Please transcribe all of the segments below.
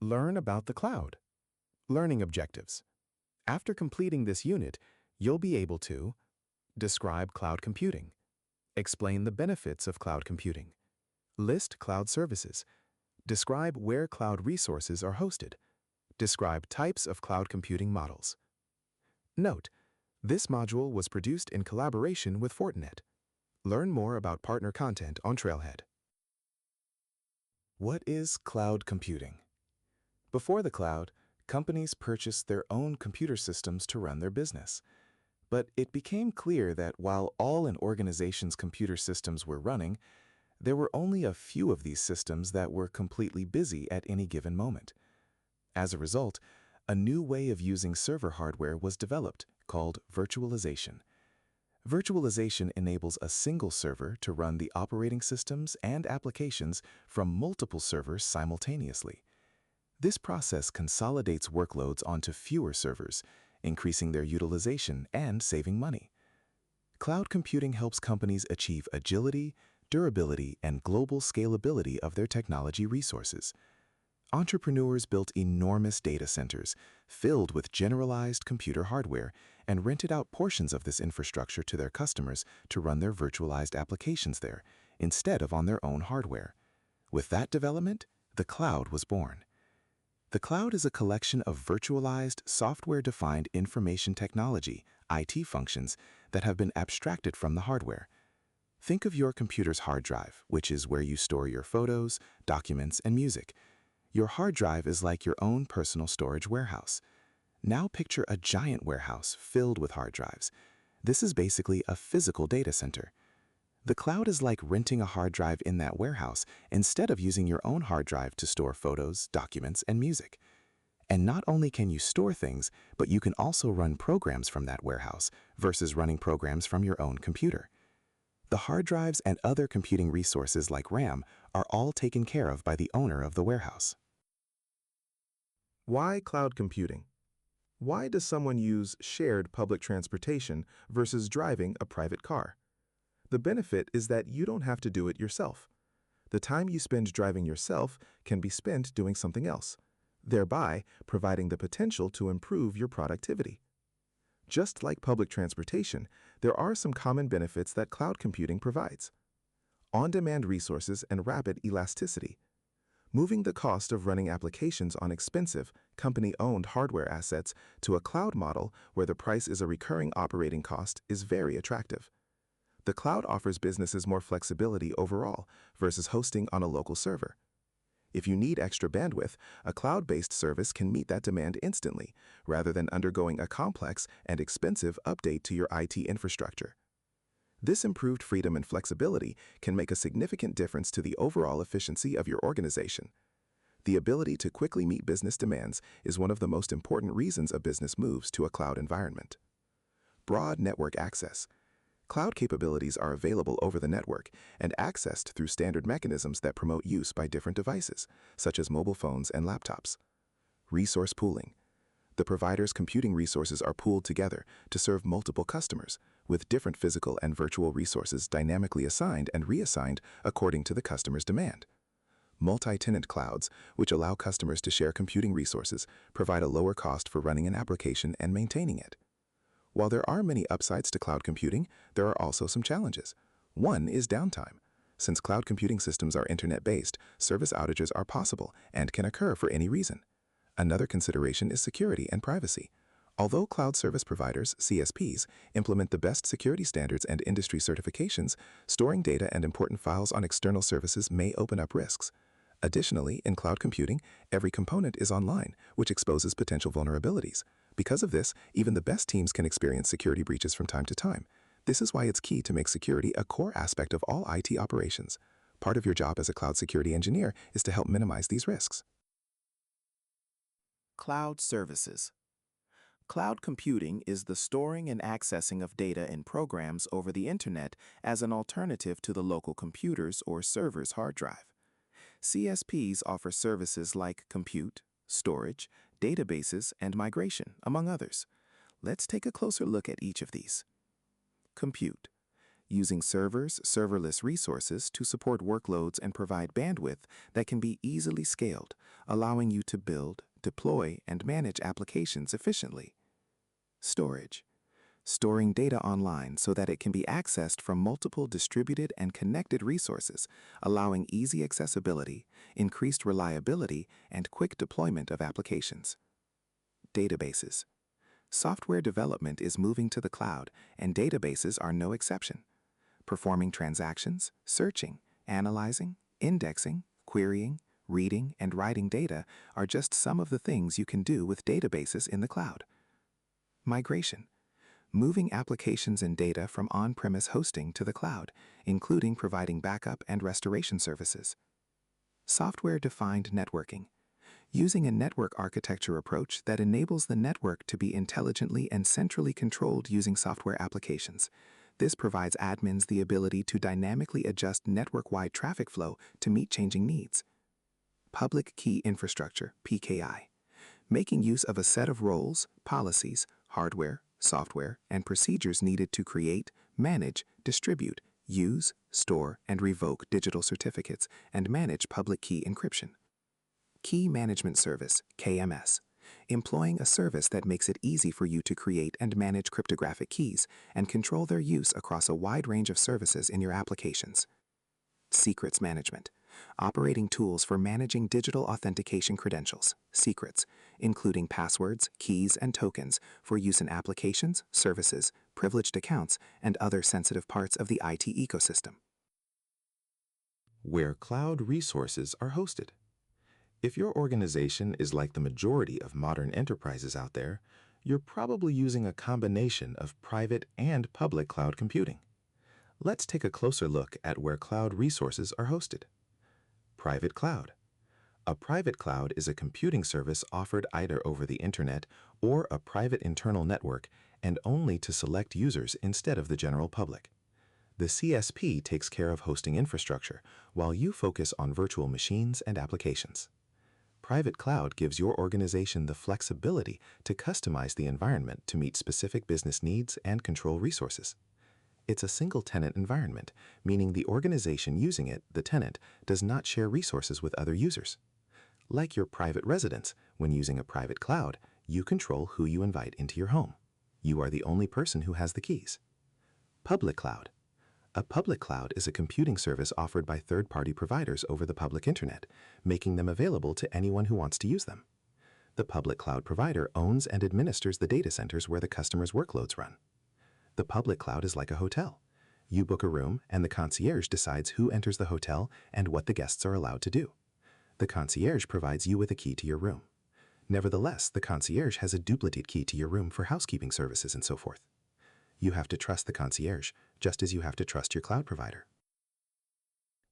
Learn about the cloud. Learning objectives. After completing this unit, you'll be able to describe cloud computing, explain the benefits of cloud computing, list cloud services, describe where cloud resources are hosted, describe types of cloud computing models. Note, this module was produced in collaboration with Fortinet. Learn more about partner content on Trailhead. What is cloud computing? Before the cloud, companies purchased their own computer systems to run their business. But it became clear that while all an organization's computer systems were running, there were only a few of these systems that were completely busy at any given moment. As a result, a new way of using server hardware was developed called virtualization. Virtualization enables a single server to run the operating systems and applications from multiple servers simultaneously. This process consolidates workloads onto fewer servers, increasing their utilization and saving money. Cloud computing helps companies achieve agility, durability, and global scalability of their technology resources. Entrepreneurs built enormous data centers filled with generalized computer hardware and rented out portions of this infrastructure to their customers to run their virtualized applications there, instead of on their own hardware. With that development, the cloud was born. The cloud is a collection of virtualized, software-defined information technology, IT functions, that have been abstracted from the hardware. Think of your computer's hard drive, which is where you store your photos, documents, and music. Your hard drive is like your own personal storage warehouse. Now picture a giant warehouse filled with hard drives. This is basically a physical data center. The cloud is like renting a hard drive in that warehouse instead of using your own hard drive to store photos, documents, and music. And not only can you store things, but you can also run programs from that warehouse versus running programs from your own computer. The hard drives and other computing resources like RAM are all taken care of by the owner of the warehouse. Why cloud computing? Why does someone use shared public transportation versus driving a private car? The benefit is that you don't have to do it yourself. The time you spend driving yourself can be spent doing something else, thereby providing the potential to improve your productivity. Just like public transportation, there are some common benefits that cloud computing provides. On-demand resources and rapid elasticity. Moving the cost of running applications on expensive, company-owned hardware assets to a cloud model where the price is a recurring operating cost is very attractive. The cloud offers businesses more flexibility overall versus hosting on a local server. If you need extra bandwidth, a cloud-based service can meet that demand instantly, rather than undergoing a complex and expensive update to your IT infrastructure. This improved freedom and flexibility can make a significant difference to the overall efficiency of your organization. The ability to quickly meet business demands is one of the most important reasons a business moves to a cloud environment. Broad network access. Cloud capabilities are available over the network and accessed through standard mechanisms that promote use by different devices, such as mobile phones and laptops. Resource pooling. The provider's computing resources are pooled together to serve multiple customers, with different physical and virtual resources dynamically assigned and reassigned according to the customer's demand. Multi-tenant clouds, which allow customers to share computing resources, provide a lower cost for running an application and maintaining it. While there are many upsides to cloud computing, there are also some challenges. One is downtime. Since cloud computing systems are internet-based, service outages are possible and can occur for any reason. Another consideration is security and privacy. Although cloud service providers, CSPs, implement the best security standards and industry certifications, storing data and important files on external services may open up risks. Additionally, in cloud computing, every component is online, which exposes potential vulnerabilities. Because of this, even the best teams can experience security breaches from time to time. This is why it's key to make security a core aspect of all IT operations. Part of your job as a cloud security engineer is to help minimize these risks. Cloud services. Cloud computing is the storing and accessing of data and programs over the internet as an alternative to the local computer's or server's hard drive. CSPs offer services like compute, storage, databases, and migration, among others. Let's take a closer look at each of these. Compute. using serverless resources to support workloads and provide bandwidth that can be easily scaled, allowing you to build, deploy, and manage applications efficiently. Storage. Storing data online so that it can be accessed from multiple distributed and connected resources, allowing easy accessibility, increased reliability, and quick deployment of applications. Databases. Software development is moving to the cloud, and databases are no exception. Performing transactions, searching, analyzing, indexing, querying, reading, and writing data are just some of the things you can do with databases in the cloud. Migration. Moving applications and data from on-premise hosting to the cloud, including providing backup and restoration services. Software-defined networking. Using a network architecture approach that enables the network to be intelligently and centrally controlled using software applications. This provides admins the ability to dynamically adjust network-wide traffic flow to meet changing needs. Public Key Infrastructure, PKI. Making use of a set of roles, policies, hardware, software, and procedures needed to create, manage, distribute, use, store, and revoke digital certificates and manage public key encryption. Key Management Service, KMS. Employing a service that makes it easy for you to create and manage cryptographic keys and control their use across a wide range of services in your applications. Secrets Management. Operating tools for managing digital authentication credentials, secrets, including passwords, keys, and tokens for use in applications, services, privileged accounts, and other sensitive parts of the IT ecosystem. Where cloud resources are hosted. If your organization is like the majority of modern enterprises out there, you're probably using a combination of private and public cloud computing. Let's take a closer look at where cloud resources are hosted. Private cloud. A private cloud is a computing service offered either over the internet or a private internal network and only to select users instead of the general public. The CSP takes care of hosting infrastructure while you focus on virtual machines and applications. Private cloud gives your organization the flexibility to customize the environment to meet specific business needs and control resources. It's a single-tenant environment, meaning the organization using it, the tenant, does not share resources with other users. Like your private residence, when using a private cloud, you control who you invite into your home. You are the only person who has the keys. Public cloud. A public cloud is a computing service offered by third-party providers over the public internet, making them available to anyone who wants to use them. The public cloud provider owns and administers the data centers where the customer's workloads run. The public cloud is like a hotel. You book a room, and the concierge decides who enters the hotel and what the guests are allowed to do. The concierge provides you with a key to your room. Nevertheless, the concierge has a duplicate key to your room for housekeeping services and so forth. You have to trust the concierge, just as you have to trust your cloud provider.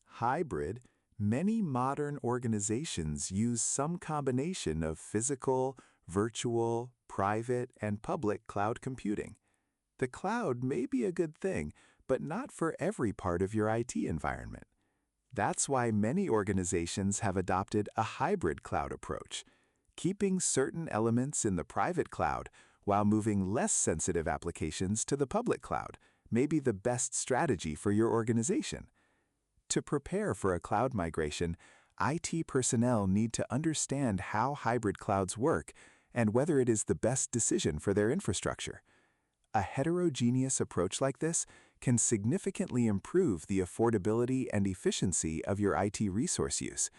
Hybrid. Many modern organizations use some combination of physical, virtual, private, and public cloud computing. The cloud may be a good thing, but not for every part of your IT environment. That's why many organizations have adopted a hybrid cloud approach, keeping certain elements in the private cloud while moving less sensitive applications to the public cloud may be the best strategy for your organization. To prepare for a cloud migration, IT personnel need to understand how hybrid clouds work and whether it is the best decision for their infrastructure. A heterogeneous approach like this can significantly improve the affordability and efficiency of your IT resource use,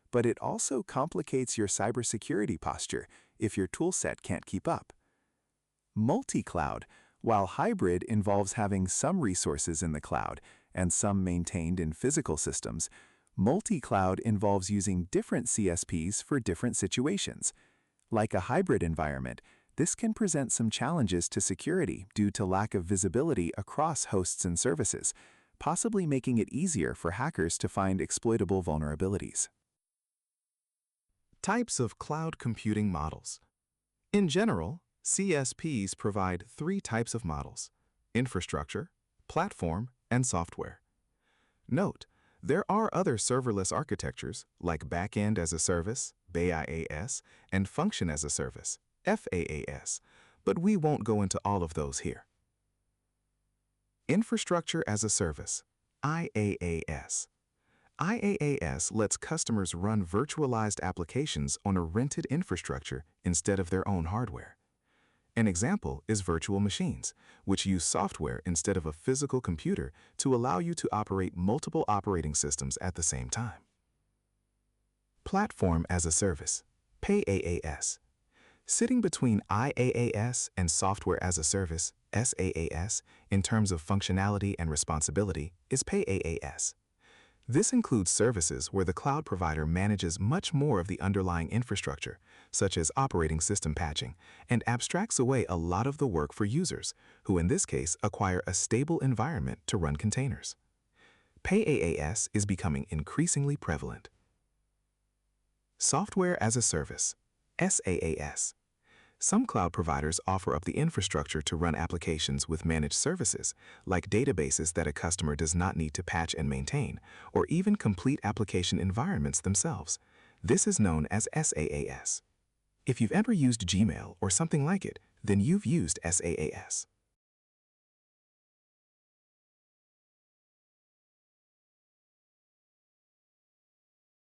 but it also complicates your cybersecurity posture if your toolset can't keep up. Multi-cloud. While hybrid involves having some resources in the cloud and some maintained in physical systems, multi-cloud involves using different CSPs for different situations. Like a hybrid environment, this can present some challenges to security due to lack of visibility across hosts and services, possibly making it easier for hackers to find exploitable vulnerabilities. Types of cloud computing models. In general, CSPs provide three types of models: infrastructure, platform, and software. Note, there are other serverless architectures like backend as a service, BaaS, and function as a service, FaaS, but we won't go into all of those here. Infrastructure as a Service, IaaS. IaaS lets customers run virtualized applications on a rented infrastructure instead of their own hardware. An example is virtual machines, which use software instead of a physical computer to allow you to operate multiple operating systems at the same time. Platform as a Service, PaaS. Sitting between IaaS and Software as a Service, SaaS, in terms of functionality and responsibility, is PaaS. This includes services where the cloud provider manages much more of the underlying infrastructure, such as operating system patching, and abstracts away a lot of the work for users, who in this case acquire a stable environment to run containers. PaaS is becoming increasingly prevalent. Software as a Service, SaaS. Some cloud providers offer up the infrastructure to run applications with managed services, like databases that a customer does not need to patch and maintain, or even complete application environments themselves. This is known as SaaS. If you've ever used Gmail or something like it, then you've used SaaS.